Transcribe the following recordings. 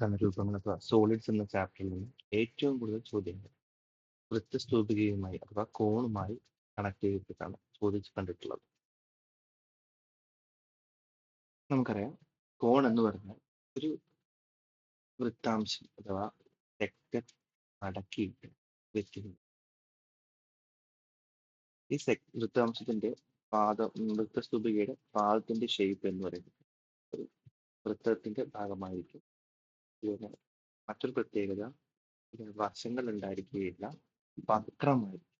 ഘനരൂപങ്ങൾ അഥവാ സോളിഡ്സ് എന്ന ചാപ്റ്ററിൽ നിന്ന് ഏറ്റവും കൂടുതൽ ചോദ്യങ്ങൾ വൃത്തസ്തൂപികയുമായി അഥവാ കോണുമായി കണക്ട് ചെയ്തിട്ടാണ് ചോദിച്ചു കണ്ടിട്ടുള്ളത്. നമുക്കറിയാം, കോൺ എന്ന് പറഞ്ഞാൽ ഒരു വൃത്താംശം അഥവാ സെക്ടർ അടക്കിയിട്ട് വെക്കുന്നത്. ഈ വൃത്താംശത്തിന്റെ വൃത്തസ്തൂപികയുടെ പാദത്തിന്റെ ഷേപ്പ് എന്ന് പറയുന്നത് ഒരു വൃത്തത്തിന്റെ ഭാഗമായിരിക്കും. ഇതിന് മറ്റൊരു പ്രത്യേകത, വശങ്ങൾ ഉണ്ടായിരിക്കുകയില്ല, വക്രമായിരിക്കും.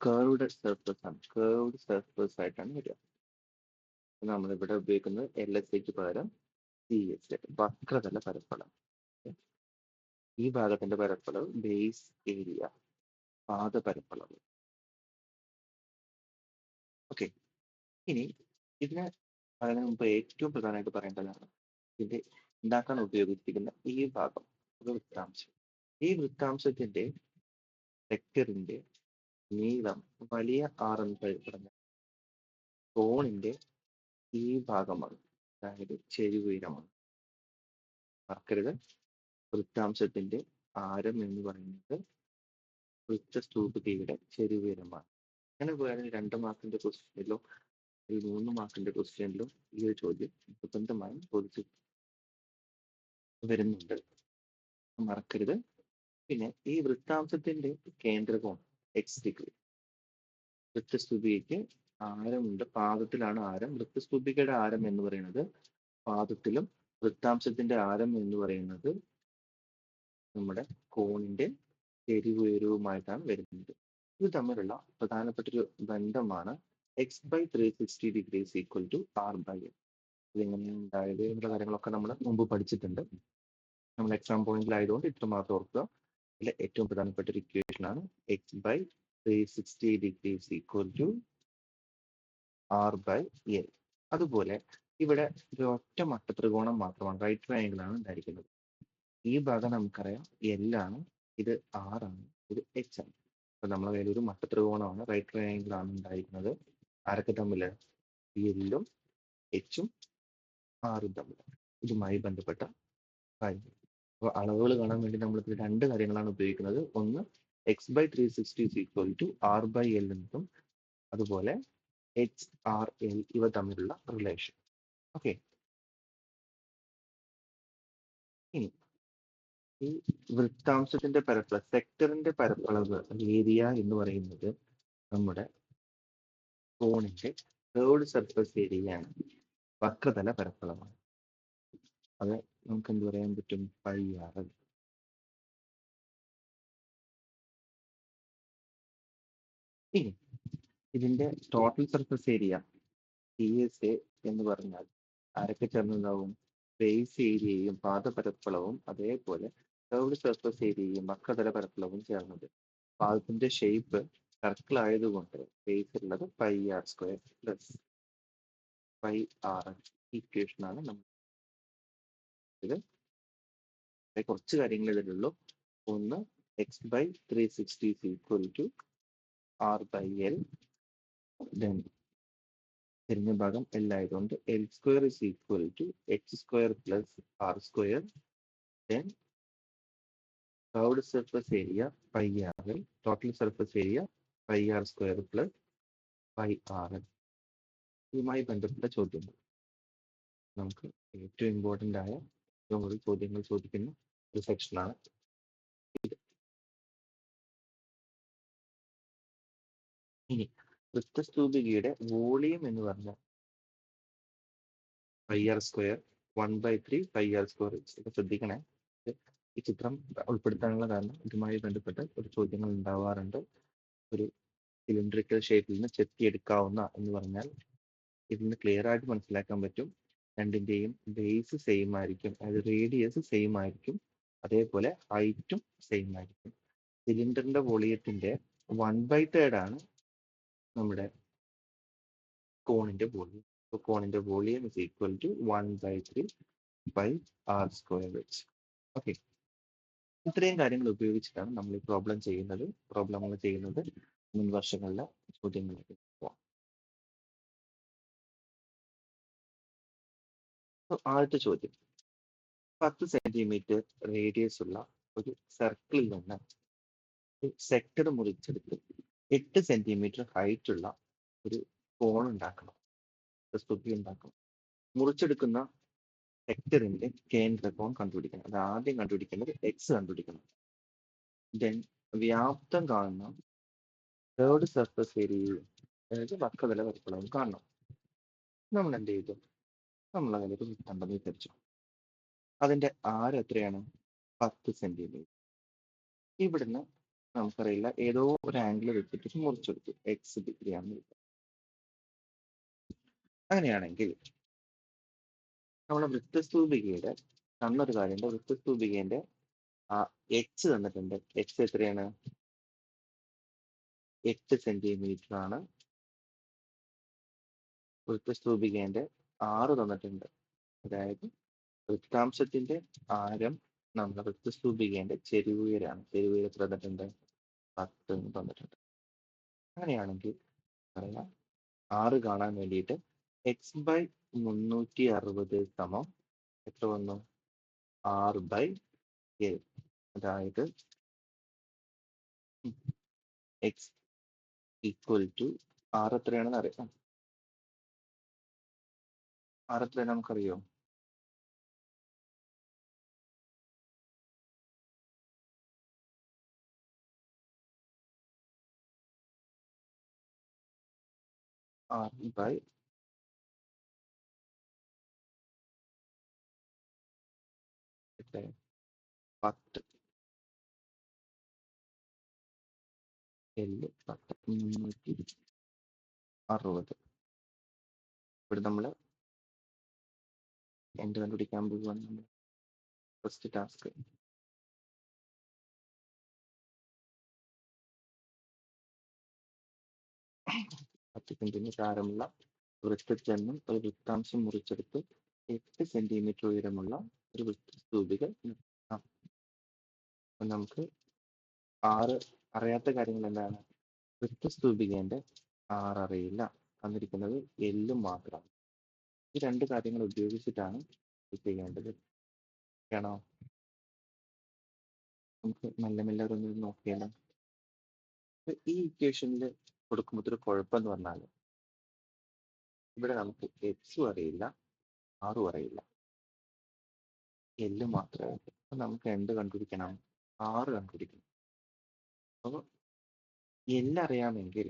കേർവ്ഡ് സർഫസ് ആണ്, കേർവ്ഡ് സർഫസ് ആയിട്ടാണ് വരിക. നമ്മളിവിടെ ഉപയോഗിക്കുന്നത് LSAക്ക് പകരം CS, വക്രതല പരപ്പളവ്. ഈ ഭാഗത്തിന്റെ പരപ്പളവ് ബേസ് ഏരിയ, പാദപരപ്പളവ്. ഓക്കെ, ഇനി ഇതിന് അതിന് മുമ്പ് ഏറ്റവും പ്രധാനമായിട്ട് പറയേണ്ടതാണ് ഇതിന്റെ ഉണ്ടാക്കാൻ ഉപയോഗിച്ചിരിക്കുന്ന ഈ ഭാഗം, ഒരു വൃത്താംശം. ഈ വൃത്താംശത്തിന്റെ സെക്ടറിന്റെ നീളം വലിയ R എന്ന് പറഞ്ഞ കോണിന്റെ ഈ ഭാഗമാണ്, അതായത് ചെരിവുയരമാണ്. മറക്കരുത്, വൃത്താംശത്തിന്റെ ആരം എന്ന് പറയുന്നത് വൃത്തസ്തൂപികയുടെ ചെരിവുയരമാണ്. അങ്ങനെ പോയാൽ 2 മാർക്കിന്റെ ക്വസ്റ്റ്യനിലോ 3 മാർക്കിന്റെ ക്വസ്റ്റ്യനിലോ ഈ ഒരു ചോദ്യം നിർബന്ധമായും ചോദിച്ചു വരുന്നുണ്ട്, മറക്കരുത്. പിന്നെ ഈ വൃത്താംശത്തിന്റെ കേന്ദ്രകോണം X°. വൃത്തസ്തൂപികയ്ക്ക് ആരമുണ്ട്, പാദത്തിലാണ് ആരം. വൃത്തസ്തൂപികയുടെ ആരം എന്ന് പറയുന്നത് പാദത്തിലും, വൃത്താംശത്തിന്റെ ആരം എന്ന് പറയുന്നത് നമ്മുടെ കോണിന്റെ ചെരിവുയരവുമായിട്ടാണ് വരുന്നത്. ഇത് തമ്മിലുള്ള പ്രധാനപ്പെട്ട ഒരു ബന്ധമാണ് x/360° = R/L. ഇതെങ്ങനെയാണ് ഉണ്ടായത് എന്നുള്ള കാര്യങ്ങളൊക്കെ നമ്മൾ മുമ്പ് പഠിച്ചിട്ടുണ്ട്. നമ്മൾ എക്സാം പോയിന്റിലായതുകൊണ്ട് ഇത്ര മാത്രം ഓർക്കുക. ഇതിലെ ഏറ്റവും പ്രധാനപ്പെട്ട ഒരു ഇക്വേഷൻ ആണ് x/360° = R/L. അതുപോലെ ഇവിടെ ഒരു ഒറ്റ മട്ടത്രികോണം മാത്രമാണ്, റൈറ്റ് ട്രയാങ്കിൾ ആണ് ഉണ്ടായിരിക്കുന്നത്. ഈ ഭാഗം നമുക്കറിയാം L ആണ്, ഇത് R ആണ്, ഇത് H ആണ്. അപ്പൊ നമ്മളെ കയ്യിൽ ഒരു മട്ടത്രികോണമാണ്, റൈറ്റ് ട്രയാങ്കിൾ ആണ് ഉണ്ടായിരിക്കുന്നത്. ആരൊക്കെ തമ്മിൽ? L-ഉം H-ഉം R-ഉം തമ്മിൽ. ഇതുമായി ബന്ധപ്പെട്ട കാര്യങ്ങൾ. അപ്പോൾ അളവുകൾ കാണാൻ വേണ്ടി നമ്മൾ 2 കാര്യങ്ങളാണ് ഉപയോഗിക്കുന്നത്. ഒന്ന് x/360 = R/L എന്നതും അതുപോലെ HRL ഇവ തമ്മിലുള്ള റിലേഷൻ. ഓക്കെ, ഇനി ഈ വൃത്താംശത്തിന്റെ പരപ്പളവ്, സെക്ടറിന്റെ പരപ്പളവ്, ഏരിയ എന്ന് പറയുന്നത് നമ്മുടെ കോണിന്റെ കേർവ്ഡ് സർഫസ് ഏരിയയാണ്, വക്രതല പരപ്പളവാണ്. അത് നമുക്ക് എന്ത് പറയാൻ പറ്റും? πr. ഇനി ഇതിന്റെ ടോട്ടൽ സർഫസ് ഏരിയ TSA എന്ന് പറഞ്ഞാൽ ആരൊക്കെ ചേർന്നുണ്ടാവും? ബേസ് ഏരിയയും പാദപരപ്പളവും അതേപോലെ കേർവ്ഡ് സർഫസ് ഏരിയയും വക്രതല പരപ്പളവും ചേർന്നത്. പാദത്തിന്റെ ഷേപ്പ് സർക്കിൾ ആയതുകൊണ്ട് ബേസ് ഉള്ളത് πr² + πr. ഇക്വേഷനാണ് നമ്മൾ. ഇത് കുറച്ച് കാര്യങ്ങൾ ഇതിലുള്ളൂ. ഒന്ന് x/360 = R/L. തിരിഞ്ഞ ഭാഗം L ആയതുകൊണ്ട് L² = H² + R². Then curved surface area πr, total surface area πr² + πr. ഇതുമായി ബന്ധപ്പെട്ട ചോദ്യങ്ങൾ നമുക്ക് ഏറ്റവും ഇമ്പോർട്ടൻ്റ് ആയ ഏറ്റവും കൂടുതൽ ചോദ്യങ്ങൾ ചോദിക്കുന്ന ഒരു സെക്ഷനാണ് ഇത്. ഇനി വൃത്തസ്തൂപികയുടെ വോളിയം എന്ന് പറഞ്ഞാൽ πr², 1/3 πr². ഇത് ശ്രദ്ധിക്കണേ. ഈ ചിത്രം ഉൾപ്പെടുത്താനുള്ള കാരണം ഇതുമായി ബന്ധപ്പെട്ട് ഒരു ചോദ്യങ്ങൾ ഉണ്ടാവാറുണ്ട്. ഒരു സിലിണ്ടറിക്കൽ ഷേപ്പിൽ നിന്ന് ചെത്തിയെടുക്കാവുന്ന എന്ന് പറഞ്ഞാൽ ഇതിന് ക്ലിയർ ആയിട്ട് മനസ്സിലാക്കാൻ പറ്റും. രണ്ടിന്റെയും ബേസ് സെയിം ആയിരിക്കും, അതായത് റേഡിയസ് സെയിം ആയിരിക്കും, അതേപോലെ ഹൈറ്റും സെയിം ആയിരിക്കും. സിലിണ്ടറിന്റെ വോളിയത്തിന്റെ 1/3 ആണ് നമ്മുടെ കോണിന്റെ വോളിയം. കോണിന്റെ വോളിയം = 1/3 πr². ഓക്കെ, ഇത്രയും കാര്യങ്ങൾ ഉപയോഗിച്ചിട്ടാണ് നമ്മൾ ഈ പ്രോബ്ലം ചെയ്യുന്നത്. മുൻ വർഷങ്ങളിലെ ചോദ്യങ്ങളിലേക്ക് പോവാം. ആദ്യത്തെ ചോദ്യം, 10 സെന്റിമീറ്റർ റേഡിയസ് ഉള്ള ഒരു സർക്കിളിൽ നിന്ന് ഒരു സെക്ടർ മുറിച്ചെടുത്ത് 8 സെന്റിമീറ്റർ ഹൈറ്റ് ഉള്ള ഒരു കോൺ ഉണ്ടാക്കണം, സ്തുതി ഉണ്ടാക്കണം. മുറിച്ചെടുക്കുന്ന സെക്ടറിന്റെ കേന്ദ്രകോൺ കണ്ടുപിടിക്കണം. അത് ആദ്യം കണ്ടുപിടിക്കേണ്ടത് എക്സ് കണ്ടുപിടിക്കണം. ദെൻ വ്യാപ്തം കാണുന്ന തേർഡ് സർഫസ് ഏരിയയും, അതായത് വക്രതല വരപ്പളവും കാണണം. നമ്മൾ എന്ത് ചെയ്തു? നമ്മൾ അതിലേക്ക് വൃത്തം വിചാരിച്ചു. അതിന്റെ ആരം എത്രയാണ്? 10 സെന്റിമീറ്റർ. ഇവിടുന്ന് നമുക്കറിയില്ല, ഏതോ ഒരു ആംഗിൾ വെച്ചിട്ട് മുറിച്ചെടുത്തു, എക്സ് ഡിഗ്രി ആണ്. അങ്ങനെയാണെങ്കിൽ നമ്മളെ വൃത്തസ്തൂപികയുടെ തന്നൊരു കാര്യമുണ്ട്. വൃത്തസ്തൂപികന്റെ എക്സ് തന്നിട്ടുണ്ട്. എക്സ് എത്രയാണ്? 8 സെന്റിമീറ്റർ ആണ്. വൃത്തസ്തൂപികന്റെ 6 തന്നിട്ടുണ്ട്. അതായത് വൃത്താംശത്തിന്റെ ആരം നമ്മുടെ വൃത്തസ്തൂപികന്റെ ചെരുവുയരാണ്. ചെരുവുയരം എത്ര തന്നിട്ടുണ്ട്? 10 തന്നിട്ടുണ്ട്. അങ്ങനെയാണെങ്കിൽ പറയാം, 6 കാണാൻ വേണ്ടിയിട്ട് എക്സ് ബൈ 360 സമം എത്ര വന്നു? 6/7. അതായത് എക്സ് ഈക്വൽ ടു 6 എത്രയാണെന്ന് അറിയാം. 6 എത്രയാണ് നമുക്കറിയോ? R by 10. L 10 360. ഇവിടെ നമ്മൾ എന്ത് കണ്ടുപിടിക്കാൻ പോകുകയാണ്? നമ്മൾ ഫസ്റ്റ് ടാസ്ക് ആരമുള്ള വൃത്തത്തിൽ നിന്നും ഒരു വൃത്താംശം മുറിച്ചെടുത്ത് 8 സെന്റിമീറ്റർ ഉയരമുള്ള ഒരു വൃത്തസ്തൂപിക. നമുക്ക് 6 അറിയാത്ത കാര്യങ്ങൾ എന്താണ്? വൃത്തസ്തൂപികേന്റെ 6 അറിയില്ല, തന്നിരിക്കുന്നത് എല്ലും മാത്രം. ഈ 2 കാര്യങ്ങൾ ഉപയോഗിച്ചിട്ടാണ് ചെയ്യേണ്ടത്. ആണോ? നമുക്ക് മെല്ലെ മെല്ലെ ഒന്ന് നോക്കിയാലോ. ഈ ഇക്വേഷനിൽ കൊടുക്കുമ്പോൾ ഒരു കുഴപ്പം എന്ന് പറഞ്ഞാൽ, ഇവിടെ നമുക്ക് എക്സും അറിയില്ല, ആറും അറിയില്ല, എല്ല് മാത്രമേ. നമുക്ക് എന്ത് കണ്ടുപിടിക്കണം? 6 കണ്ടുപിടിക്കണം. അപ്പോൾ എല്ല് അറിയാമെങ്കിൽ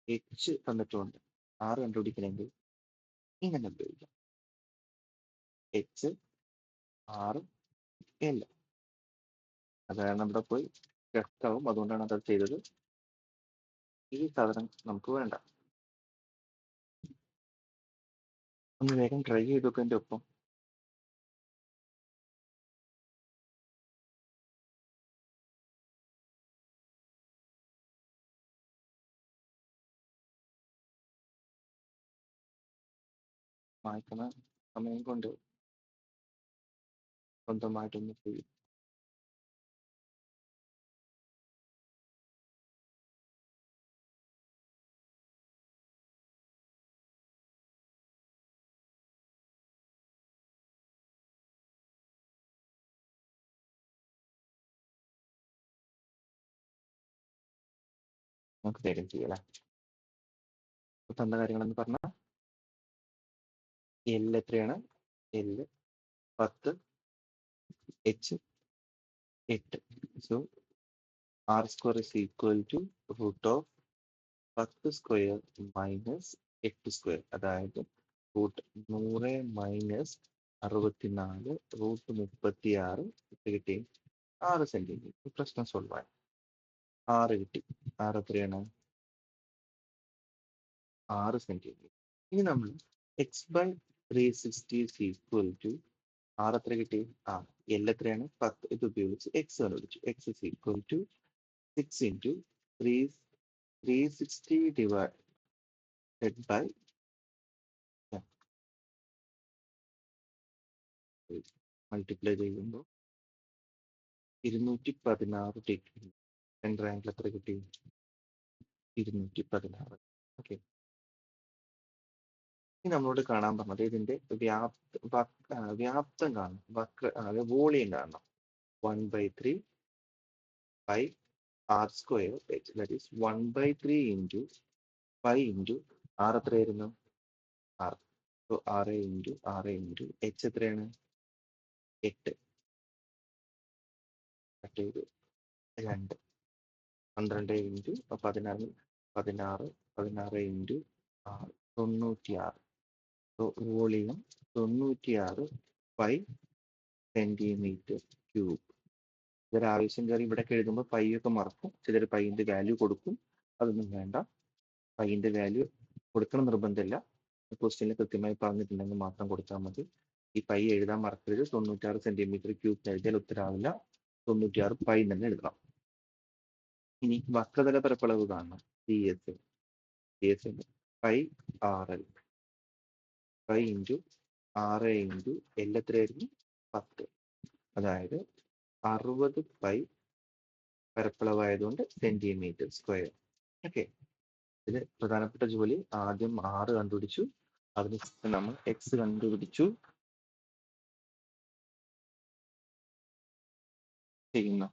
എച്ച് തന്നിട്ടുണ്ട്. 6 കണ്ടുപിടിക്കണമെങ്കിൽ ഇങ്ങനെ ഉപയോഗിക്കാം: എച്ച് 6 എൽ. അതായത് നമ്മുടെ പോയി ടെസ്റ്റാവും, അതുകൊണ്ടാണ് അത് ചെയ്തത്. ഈ സാധനം നമുക്ക് വേണ്ട. ഒന്ന് വേഗം ട്രൈ ചെയ്ത് നോക്കുന്നതിൻ്റെ ഒപ്പം വായിക്കുന്ന സമയം കൊണ്ട് സ്വന്തമായിട്ടൊന്ന് ചെയ്യും. നമുക്ക് വേഗം ചെയ്യല. തന്ന കാര്യങ്ങളെന്ന് പറഞ്ഞാൽ എൽ എത്രയാണ്? L 10, H 8. So R square is equal to root of 10 square minus 8 square. അതായത് റൂട്ട് 100 മൈനസ് 64 റൂട്ട് 36 കിട്ടി. 6 സെന്റിമീറ്റർ. പ്രശ്നം സോൾവ് ആയി. 6 കിട്ടി. 6 എത്രയാണ്? 6 സെന്റിമീറ്റർ. ഇനി നമ്മൾ X by 360 is equal to 6 എത്ര കിട്ടി? എൽ എത്രയാണ്? 10. ഇത് ഉപയോഗിച്ച് എക്സ് കണ്ടുപിടിച്ചു. X is equal to 6 into 360 divided by multiply ചെയ്യുമ്പോൾ 216 ഡിഗ്രി. സെൻട്രൽ ആംഗിൾ എത്ര കിട്ടി? 216. ഓക്കെ. ഇനി നമ്മളോട് കാണാൻ പറഞ്ഞത് ഇതിന്റെ വ്യാപ്തം കാണണം, അതായത് വോളിയം കാണണം. 1/3 pi R square H, that is 1/3 into pi into R എത്രയായിരുന്നു? ആർ. സോ 6 എച്ച് എത്രയാണ്? 8 കട്ട് ചെയ്ത് 2 12 into 16 16 into 6 96. So volume 96 pi centimetre cube. ഇതൊരു ആവശ്യം കയറി ഇവിടെ എഴുതുമ്പോൾ പൈ ഒക്കെ മറക്കും, ചിലർ പൈൻ്റെ വാല്യൂ കൊടുക്കും. അതൊന്നും വേണ്ട, പൈൻ്റെ വാല്യൂ കൊടുക്കണം നിർബന്ധമില്ല. ക്വസ്റ്റ്യനിൽ കൃത്യമായി പറഞ്ഞിട്ടുണ്ടെങ്കിൽ മാത്രം കൊടുത്താൽ മതി. ഈ പൈ എഴുതാൻ മറക്കരുത്. 96 സെന്റിമീറ്റർ ക്യൂബ് എഴുതിയാൽ ഉത്തരാവില്ല, 96 പൈ തന്നെ എഴുതണം. ഇനി വക്രതല പരപ്പളവ് കാണണം. D S pi R L, pi into 6 into L എത്രയായിരുന്നു? 10. അതായത് 60 പൈ പരപ്പളവായതുകൊണ്ട് സെന്റിമീറ്റർ സ്ക്വയർ. ഓക്കെ, ഇതിൽ പ്രധാനപ്പെട്ട ജോലി ആദ്യം ആറ് കണ്ടുപിടിച്ചു, അതിനുശേഷം നമ്മൾ എക്സ് കണ്ടുപിടിച്ചു. ചെയ്യുന്നു